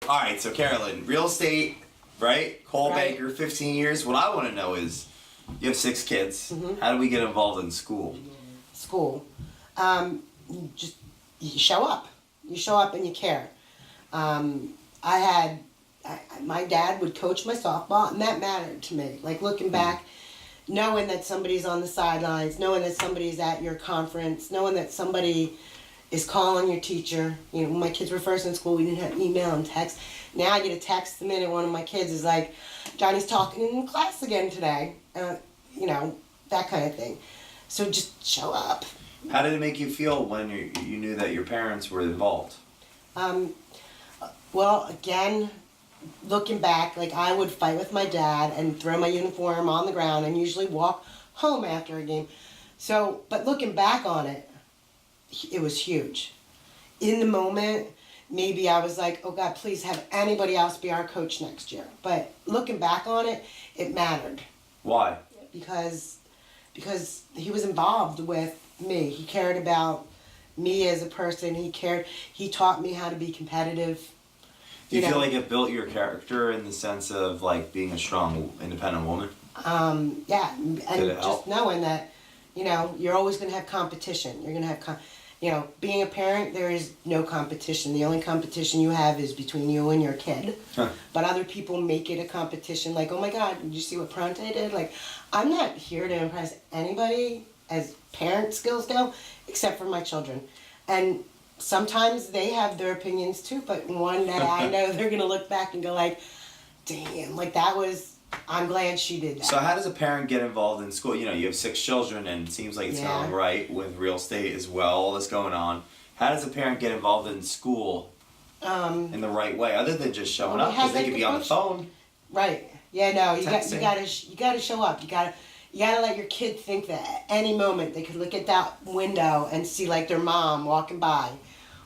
All right, so Carolyn, real estate, right? Coal banker, 15 years. What I want to know is, you have 6 kids. Mm-hmm. How do we get involved in school? School. You show up. You show up and you care. My dad would coach my softball, and that mattered to me. Like, looking back, knowing that somebody's on the sidelines, knowing that somebody's at your conference, knowing that somebody is calling your teacher. You know, when my kids were first in school, we didn't have email and text. Now I get a text the minute one of my kids is like, Johnny's talking in class again today. You know, that kind of thing. So just show up. How did it make you feel when you knew that your parents were involved? Well, again, looking back, like, I would fight with my dad and throw my uniform on the ground and usually walk home after a game. So, but looking back on it, it was huge. In the moment, maybe I was like, oh God, please have anybody else be our coach next year. But looking back on it, it mattered. Why? Because he was involved with me. He cared about me as a person. He taught me how to be competitive. Do you feel like it built your character in the sense of, like, being a strong, independent woman? Yeah, and just knowing that, you know, you're always going to have competition. You're going to have, you know, being a parent, there is no competition. The only competition you have is between you and your kid. Huh. But other people make it a competition. Like, oh my God, did you see what Prante did? Like, I'm not here to impress anybody as parent skills go, except for my children. And sometimes they have their opinions too, but one that I know they're going to look back and go like, damn, like, that was, I'm glad she did that. So how does a parent get involved in school? You know, you have 6 children, and it seems like it's going right with real estate as well, all this going on. How does a parent get involved in school in the right way, other than just showing up? Because they could be on the phone. Right. Yeah, no, you gotta show up. You gotta let your kid think that at any moment they could look at that window and see, like, their mom walking by.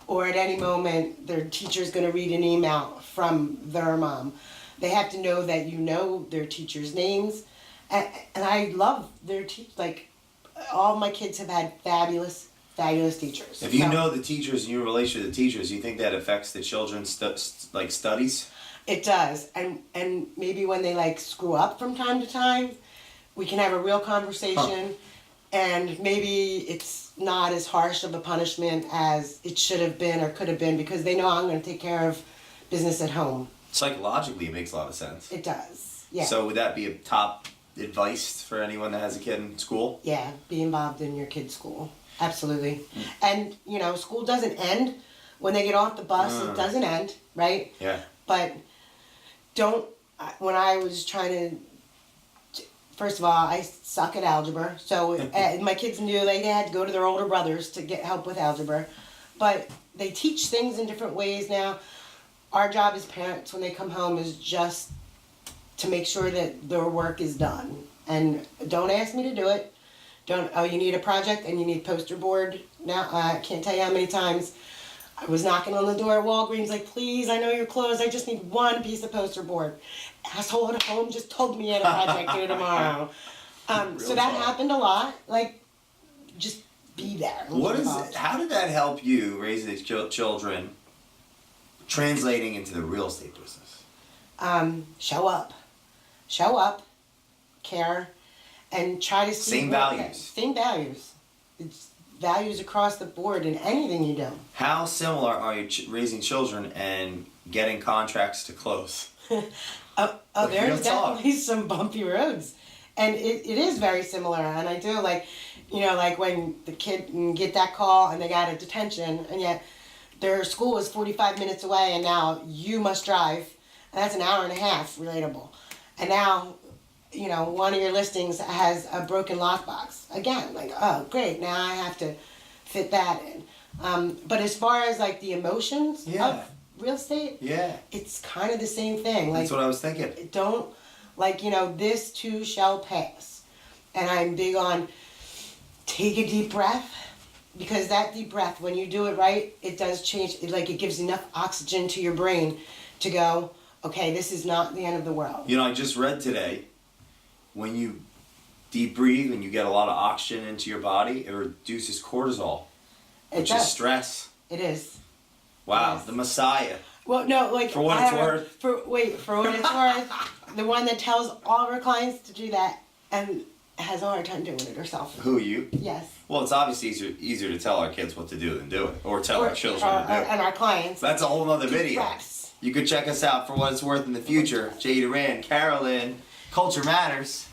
Or at any moment their teacher's gonna read an email from their mom. They have to know that you know their teachers' names. And I love their like, all my kids have had fabulous teachers. If you know the teachers and your relation to the teachers, you think that affects the children's studies? It does. And maybe when they, like, screw up from time to time, we can have a real conversation, and maybe it's not as harsh of a punishment as it should have been or could have been, because they know I'm going to take care of business at home. Psychologically, it makes a lot of sense. It does, yeah. So would that be a top advice for anyone that has a kid in school? Yeah, be involved in your kid's school. Absolutely. And, you know, school doesn't end when they get off the bus. It doesn't end, right? Yeah. But when I was trying to, first of all, I suck at algebra. So my kids knew they had to go to their older brothers to get help with algebra. But they teach things in different ways now. Our job as parents when they come home is just to make sure that their work is done. And don't ask me to do it. You need a project and you need poster board. Now, I can't tell you how many times I was knocking on the door at Walgreens like, please, I know you're closed. I just need one piece of poster board. Asshole at home just told me you had a project due tomorrow. So that happened a lot. Like, just be there. How did that help you raise these children, translating into the real estate business? Show up, care, and try to see same values. Same values. It's values across the board in anything you do. How similar are you raising children and getting contracts to close? There's definitely some bumpy roads. And it is very similar. And I do, like, you know, like when the kid can get that call and they got a detention, and yet their school is 45 minutes away, and now you must drive, and that's an hour and a half, relatable. And now, you know, one of your listings has a broken lockbox. Again, like, oh, great, now I have to fit that in. But as far as, like, the emotions of real estate, it's kind of the same thing. Like, that's what I was thinking. Don't, like, you know, this too shall pass. And I'm big on take a deep breath, because that deep breath, when you do it right, it does change. It gives enough oxygen to your brain to go, okay, this is not the end of the world. You know, I just read today, when you deep breathe and you get a lot of oxygen into your body, it reduces cortisol, which is stress. It is. Wow, the Messiah. Well, no, like For what it's worth. For what it's worth, the one that tells all of her clients to do that and has a hard time doing it herself. Who, you? Yes. Well, it's obviously easier to tell our kids what to do than do it, or tell our children to do it. And our clients. That's a whole nother video. Reps. You could check us out for what it's worth in the future. Jay Doran, Carolyn, Culture Matters.